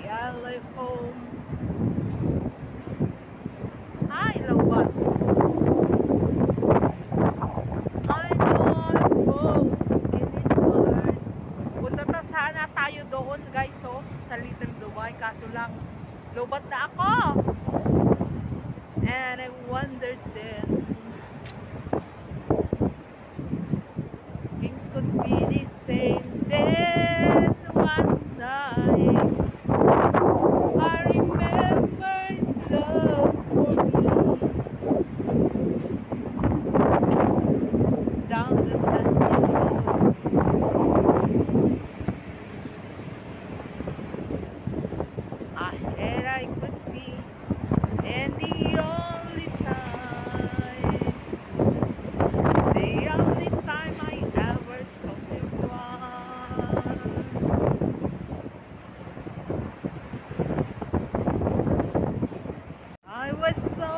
I left home. Hi, Lowbat. I know I'm broke in this heart. Punta ta sana tayo doon, guys, oh, sa Little Dubai. Kaso lang, lowbat na ako. And I wondered then, things could be the same then one night. I remember his love for me down the dusty road. Ahead I could see, and the only time I ever saw him run. I was so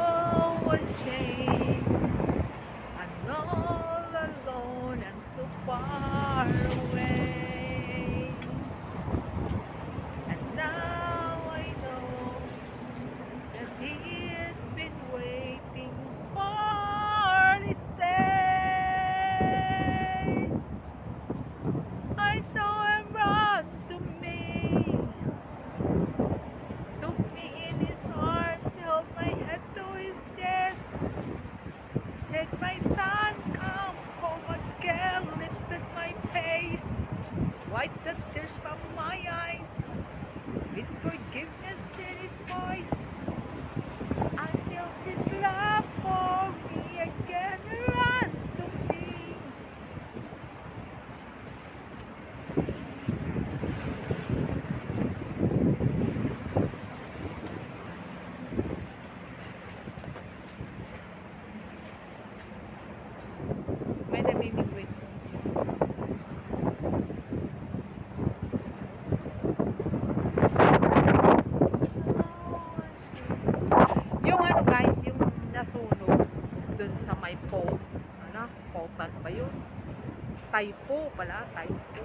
ashamed, and all alone and so far away. And now I know that he has been waiting for these days. I saw him run to me, took me in his arms, held my head to his chest, said, "My son, come home again," lifted my face, wiped the tears from my eyes, with forgiveness in his voice. I felt his love for me again, run to me. May namimigwit. Yung ano, guys, yung nasunog dun sa may port, ano, portal ba yun? Taipo pala, Taipo.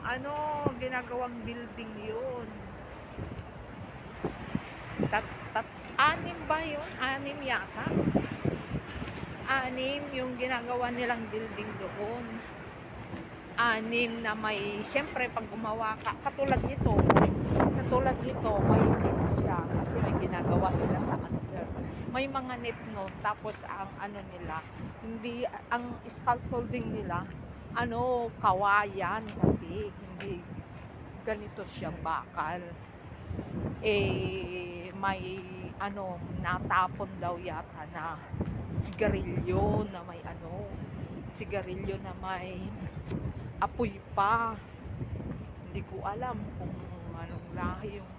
Ano, ginagawang building yun. Anim ba yun? Anim yata. Anim yung ginagawa nilang building doon. Anim na may, syempre pag gumawa ka, katulad nito, may net siya kasi may ginagawa sila sa under. May mga net, no, tapos ang ano nila, hindi, ang scaffolding nila, ano, kawayan kasi, hindi ganito siyang bakal. May ano, natapon daw yata na sigarilyo na may ano, sigarilyo na may apoy pa. Hindi ko alam kung anong lahi yung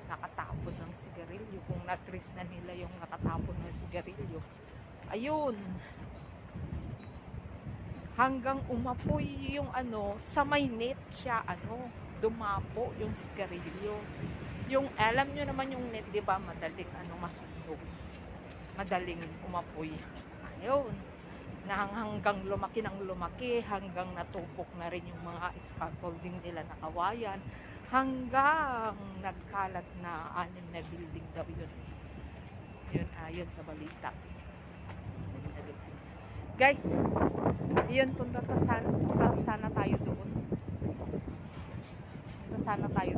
nakatapon ng sigarilyo, kung natris na nila yung nakatapon ng sigarilyo. Ayun, hanggang umapoy yung ano, sa may net siya, ano, dumapo yung sigarilyo. Yung, alam nyo naman yung net, di ba, madaling ano, masunog, madaling umapoy. Ayun, na hanggang lumaki ng lumaki, hanggang natupok na rin yung mga scaffolding nila na kawayan, hanggang nagkalat na 6 na building daw yun. Yun, ayon sa balita. Guys, yun, punta sana tayo doon. Punta sana tayo